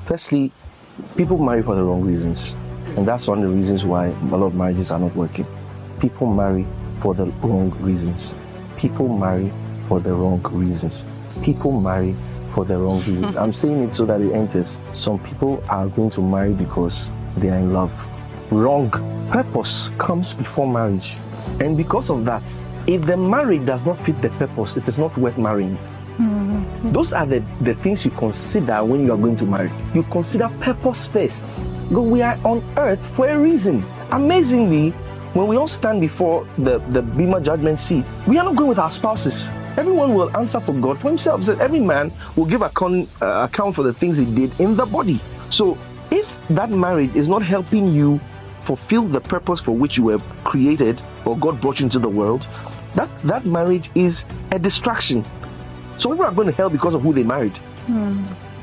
Firstly, people marry for the wrong reasons. And that's one of the reasons why a lot of marriages are not working. People marry for the wrong reasons. People marry for the wrong reasons. People marry for the wrong reasons. I'm saying it so that it enters. Some people are going to marry because they are in love. Wrong. Purpose comes before marriage. And because of that, if the marriage does not fit the purpose, it is not worth marrying. Mm-hmm. Those are the things you consider when you are going to marry. You consider purpose first. Because we are on earth for a reason. Amazingly, when we all stand before the Bema judgment seat, we are not going with our spouses. Everyone will answer for God for himself. So every man will give account for the things he did in the body. So if that marriage is not helping you fulfill the purpose for which you were created or God brought you into the world, that marriage is a distraction. So people are going to hell because of who they married.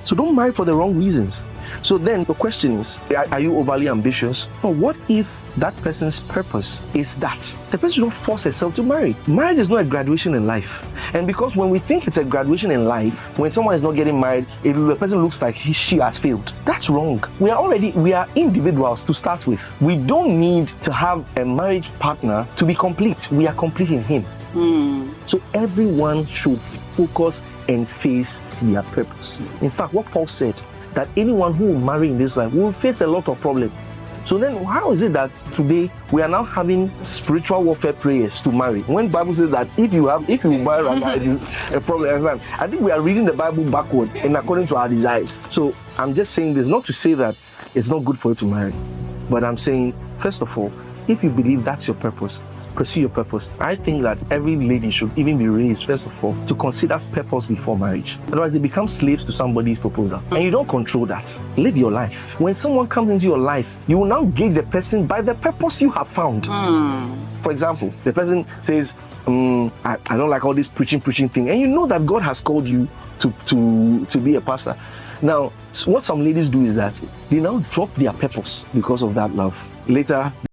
So don't marry for the wrong reasons. So then the question is, are you overly ambitious? Or what if that person's purpose is that the person should not force herself to marry? Marriage is not a graduation in life. And because when we think it's a graduation in life, when someone is not getting married, the person looks like she has failed. That's wrong. We are individuals to start with. We don't need to have a marriage partner to be complete. We are complete in him. So everyone should focus and face their purpose. In fact, what Paul said, that anyone who will marry in this life will face a lot of problems. So then how is it that today we are now having spiritual warfare prayers to marry? When the Bible says that if you marry, it's a problem. I think we are reading the Bible backward and according to our desires. So I'm just saying this not to say that it's not good for you to marry, but I'm saying, first of all, if you believe that's your purpose, pursue your purpose. I think that every lady should even be raised, first of all, to consider purpose before marriage. Otherwise, they become slaves to somebody's proposal. And you don't control that. Live your life. When someone comes into your life, you will now gauge the person by the purpose you have found. For example, the person says, I don't like all this preaching thing. And you know that God has called you to be a pastor. Now, what some ladies do is that they now drop their purpose because of that love. Later,